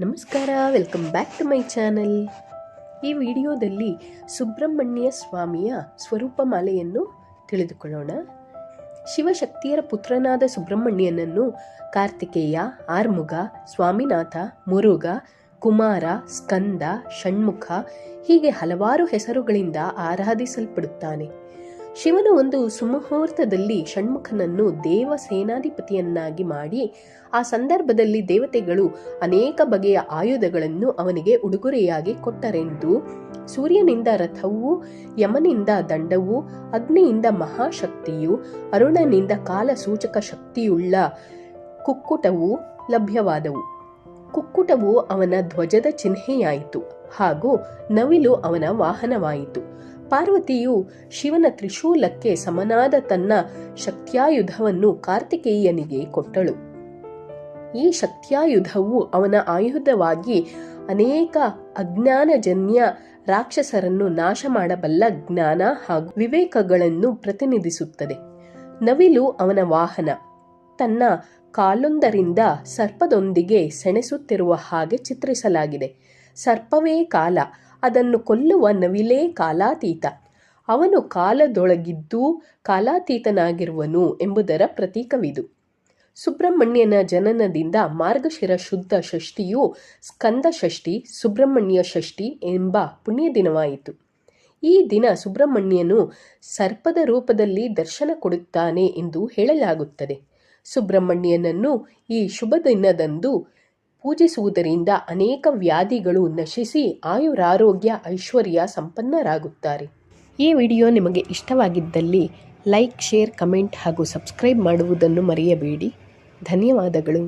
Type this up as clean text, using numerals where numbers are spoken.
ನಮಸ್ಕಾರ, welcome back to my channel. ಈ ವಿಡಿಯೋದಲ್ಲಿ ಸುಬ್ರಹ್ಮಣ್ಯ ಸ್ವಾಮಿಯ ಸ್ವರೂಪ ಮಾಲೆಯನ್ನು ತಿಳಿದುಕೊಳ್ಳೋಣ. ಶಿವಶಕ್ತಿಯರ ಪುತ್ರನಾದ ಸುಬ್ರಹ್ಮಣ್ಯನನ್ನು ಕಾರ್ತಿಕೇಯ, ಆರ್ಮುಗ, ಸ್ವಾಮಿನಾಥ, ಮುರುಗ, ಕುಮಾರ, ಸ್ಕಂದ, ಷಣ್ಮುಖ ಹೀಗೆ ಹಲವಾರು ಹೆಸರುಗಳಿಂದ ಆರಾಧಿಸಲ್ಪಡುತ್ತಾನೆ. ಶಿವನು ಒಂದು ಸುಮುಹೂರ್ತದಲ್ಲಿ ಷಣ್ಮುಖನನ್ನು ದೇವ ಸೇನಾಧಿಪತಿಯನ್ನಾಗಿ ಮಾಡಿ ಆ ಸಂದರ್ಭದಲ್ಲಿ ದೇವತೆಗಳು ಅನೇಕ ಬಗೆಯ ಆಯುಧಗಳನ್ನು ಅವನಿಗೆ ಉಡುಗೊರೆಯಾಗಿ ಕೊಟ್ಟರೆಂದು ಸೂರ್ಯನಿಂದ ರಥವೂ, ಯಮನಿಂದ ದಂಡವೂ, ಅಗ್ನಿಯಿಂದ ಮಹಾಶಕ್ತಿಯು, ಅರುಣನಿಂದ ಕಾಲ ಸೂಚಕ ಶಕ್ತಿಯುಳ್ಳ ಕುಕ್ಕುಟವೂ ಲಭ್ಯವಾದವು. ಕುಕ್ಕುಟವು ಅವನ ಧ್ವಜದ ಚಿಹ್ನೆಯಾಯಿತು ಹಾಗೂ ನವಿಲು ಅವನ ವಾಹನವಾಯಿತು. ಪಾರ್ವತಿಯು ಶಿವನ ತ್ರಿಶೂಲಕ್ಕೆ ಸಮನಾದ ತನ್ನ ಶಕ್ತ್ಯಾಯುಧವನ್ನು ಕಾರ್ತಿಕೇಯನಿಗೆ ಕೊಟ್ಟಳು. ಈ ಶಕ್ತ್ಯಾಯುಧವು ಅವನ ಆಯುಧವಾಗಿ ಅನೇಕ ಅಜ್ಞಾನಜನ್ಯ ರಾಕ್ಷಸರನ್ನು ನಾಶ ಮಾಡಬಲ್ಲ ಜ್ಞಾನ ಹಾಗೂ ವಿವೇಕಗಳನ್ನು ಪ್ರತಿನಿಧಿಸುತ್ತದೆ. ನವಿಲು ಅವನ ವಾಹನ. ತನ್ನ ಕಾಲೊಂದರಿಂದ ಸರ್ಪದೊಂದಿಗೆ ಸೆಣಸುತ್ತಿರುವ ಹಾಗೆ ಚಿತ್ರಿಸಲಾಗಿದೆ. ಸರ್ಪವೇ ಕಾಲ, ಅದನ್ನು ಕೊಲ್ಲುವ ನವಿಲೇ ಕಾಲಾತೀತ. ಅವನು ಕಾಲದೊಳಗಿದ್ದೂ ಕಾಲಾತೀತನಾಗಿರುವನು ಎಂಬುದರ ಪ್ರತೀಕವಿದು. ಸುಬ್ರಹ್ಮಣ್ಯನ ಜನನದಿಂದ ಮಾರ್ಗಶಿರ ಶುದ್ಧ ಷಷ್ಠಿಯು ಸ್ಕಂದ ಷಷ್ಠಿ, ಸುಬ್ರಹ್ಮಣ್ಯ ಷಷ್ಠಿ ಎಂಬ ಪುಣ್ಯ ದಿನವಾಯಿತು. ಈ ದಿನ ಸುಬ್ರಹ್ಮಣ್ಯನು ಸರ್ಪದ ರೂಪದಲ್ಲಿ ದರ್ಶನ ಕೊಡುತ್ತಾನೆ ಎಂದು ಹೇಳಲಾಗುತ್ತದೆ. ಸುಬ್ರಹ್ಮಣ್ಯನನ್ನು ಈ ಶುಭ ದಿನದಂದು ಪೂಜಿಸುವುದರಿಂದ ಅನೇಕ ವ್ಯಾಧಿಗಳು ನಶಿಸಿ ಆಯುರಾರೋಗ್ಯ ಐಶ್ವರ್ಯ ಸಂಪನ್ನರಾಗುತ್ತಾರೆ. ಈ ವಿಡಿಯೋ ನಿಮಗೆ ಇಷ್ಟವಾಗಿದ್ದಲ್ಲಿ ಲೈಕ್, ಶೇರ್, ಕಮೆಂಟ್ ಹಾಗೂ ಸಬ್ಸ್ಕ್ರೈಬ್ ಮಾಡುವುದನ್ನು ಮರೆಯಬೇಡಿ. ಧನ್ಯವಾದಗಳು.